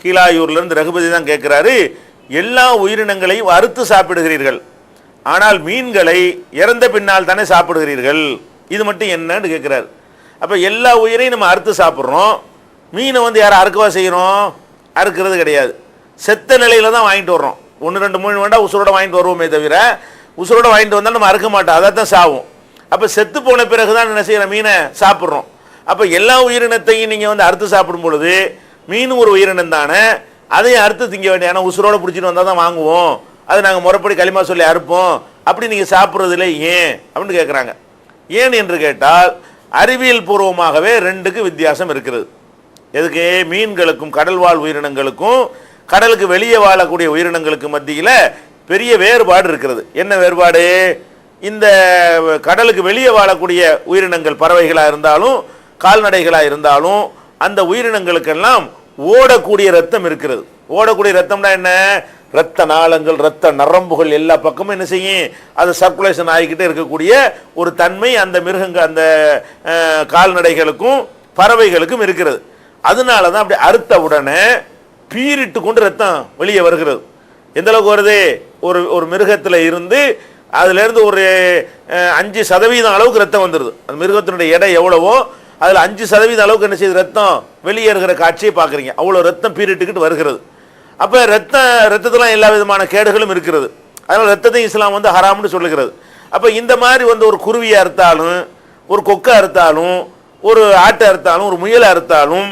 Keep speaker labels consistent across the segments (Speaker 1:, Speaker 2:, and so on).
Speaker 1: கீழாயூர்லேருந்து ரகுபதி தான் கேட்குறாரு, எல்லா உயிரினங்களையும் அறுத்து சாப்பிடுகிறீர்கள், ஆனால் மீன்களை இறந்த பின்னால் தானே சாப்பிடுகிறீர்கள், இது மட்டும் என்னன்னு கேட்குறாரு. அப்போ எல்லா உயிரையும் நம்ம அறுத்து சாப்பிட்றோம், மீனை வந்து யாரும் அறுக்கவா செய்கிறோம்? அறுக்கிறது கிடையாது. செத்த நிலையில் தான் வாங்கிட்டு வர்றோம். 1 2 3 வேண்டாம் உசுரோட வாங்கிட்டு வருவோமே தவிர, உசுரோட வாங்கிட்டு வந்தால் நம்ம அறுக்க மாட்டோம், அதை தான் சாவும். அப்போ செத்து போன பிறகு தான் என்ன செய்கிற, மீனை சாப்பிட்றோம். அப்போ எல்லா உயிரினத்தையும் நீங்கள் வந்து அறுத்து சாப்பிடும் பொழுது மீன் ஒரு உயிரினம் தானே, அதையும் அறுத்து திங்க வேண்டிய, ஆனால் உசுரோட பிடிச்சிட்டு வந்தால் தான் வாங்குவோம், அது நாங்கள் முறைப்படி களிமா சொல்லி அறுப்போம், அப்படி நீங்கள் சாப்பிட்றதில்ல ஏன் அப்படின்னு கேட்குறாங்க. ஏன் என்று கேட்டால் அறிவியல் பூர்வமாகவே ரெண்டுக்கு வித்தியாசம் இருக்கிறது. எதுக்கு? மீன்களுக்கும் கடல் வாழ் உயிரினங்களுக்கும் கடலுக்கு வெளியே வாழக்கூடிய உயிரினங்களுக்கு மத்தியில் பெரிய வேறுபாடு இருக்கிறது. என்ன வேறுபாடு? இந்த கடலுக்கு வெளியே வாழக்கூடிய உயிரினங்கள் பறவைகளாக இருந்தாலும் கால்நடைகளாக இருந்தாலும் அந்த உயிரினங்களுக்கெல்லாம் ஓடக்கூடிய ரத்தம் இருக்கிறது. ஓடக்கூடிய ரத்தம்னா என்ன? இரத்த நாளங்கள், இரத்த நரம்புகள் எல்லா பக்கமும் என்ன செய்யும், அது சர்க்குலேஷன் ஆகிக்கிட்டே இருக்கக்கூடிய ஒரு தன்மை அந்த மிருகங்கள், அந்த கால்நடைகளுக்கும் பறவைகளுக்கும் இருக்கிறது. அதனால தான் அப்படி அறுத்த உடனே பீரிட்டு கொண்டு ரத்தம் வெளியே வருகிறது. எந்த அளவுக்கு வருது? ஒரு மிருகத்தில் இருந்து அதுலேருந்து ஒரு 5% அளவுக்கு ரத்தம் வந்துடுது. அந்த மிருகத்தினுடைய எடை எவ்வளவோ அதில் 5% அளவுக்கு என்ன செய்யுது, ரத்தம் வெளியேறுகிற காட்சியை பார்க்குறீங்க. அவ்வளோ ரத்தம் பீரிட்டுக்கிட்டு வருகிறது. அப்போ ரத்தத்தெல்லாம் எல்லா விதமான கேடுகளும் இருக்கிறது. அதனால் ரத்தத்தையும் இஸ்லாம் வந்து ஹராம்னு சொல்லுகிறது. அப்போ இந்த மாதிரி வந்து ஒரு குருவியை அறுத்தாலும், ஒரு கொக்கை அறுத்தாலும், ஒரு ஆட்டை அறுத்தாலும், ஒரு முயலை அறுத்தாலும்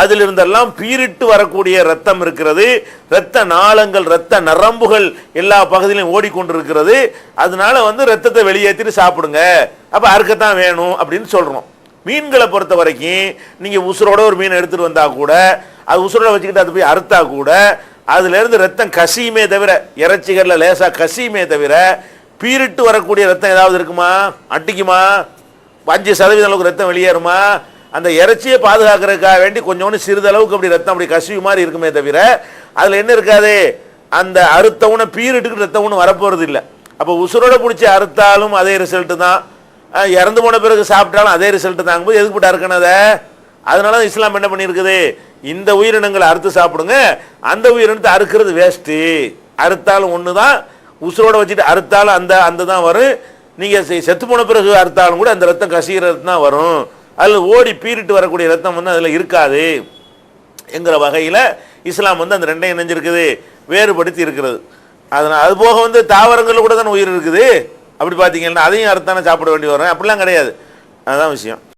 Speaker 1: அதிலிருந்தெல்லாம் பீரிட்டு வரக்கூடிய ரத்தம் இருக்கிறது. இரத்த நாளங்கள், இரத்த நரம்புகள் எல்லா பகுதியிலும் ஓடிக்கொண்டிருக்கிறது. அதனால வந்து ரத்தத்தை வெளியேற்றிட்டு சாப்பிடுங்க, அப்போ அறுக்கத்தான் வேணும் அப்படின்னு சொல்கிறோம். மீன்களை பொறுத்த வரைக்கும் நீங்கள் உசுரோட ஒரு மீன் எடுத்துகிட்டு வந்தால் கூட, அது உசுரோட வச்சுக்கிட்டு அது போய் அறுத்தா கூட அதுலேருந்து ரத்தம் கசியுமே தவிர, இறைச்சிகளில் லேசாக கசியுமே தவிர பீரிட்டு வரக்கூடிய ரத்தம் ஏதாவது இருக்குமா? அட்டிக்குமா? 5% அளவுக்கு ரத்தம் வெளியேறுமா? அந்த இறைச்சியை பாதுகாக்கிறதுக்காக வேண்டி கொஞ்சோண்டு சிறிதளவுக்கு அப்படி ரத்தம் அப்படி கசிவு மாதிரி இருக்குமே தவிர அதில் என்ன இருக்காது, அந்த அறுத்தவுன பீரிட்டுக்கு ரத்தம்னு வரப்போகிறது இல்லை. அப்போ உசுரோட பிடிச்சி அறுத்தாலும் அதே ரிசல்ட்டு தான், இறந்து போன பிறகு சாப்பிட்டாலும் அதே ரிசல்ட்டு தாங்கும்போது எதுக்கு போட்டு அறுக்கணும் அதை? அதனால தான் இஸ்லாம் என்ன பண்ணியிருக்குது, இந்த உயிரினங்களை அறுத்து சாப்பிடுங்க, அந்த உயிரினத்தை அறுக்கிறது வேஸ்ட்டு. அறுத்தாலும் ஒன்று தான், உசுரோட வச்சுட்டு அறுத்தாலும் அந்த தான் வரும். நீங்கள் செத்து போன பிறகு அறுத்தாலும் கூட அந்த ரத்தம் கசிகிற ரத்தம் தான் வரும். அதில் ஓடி பீரிட்டு வரக்கூடிய ரத்தம் வந்து அதில் இருக்காது என்கிற வகையில் இஸ்லாம் வந்து அந்த ரெண்டையும் இணைஞ்சிருக்குது, வேறுபடுத்தி இருக்கிறது. அதனால் அது போக வந்து தாவரங்களில் கூட தானே உயிர் இருக்குது. அப்படி பார்த்தீங்கன்னா அதையும் அறுத்தானே சாப்பிட வேண்டி வரும், அப்படிலாம் கிடையாது. அதுதான் விஷயம்.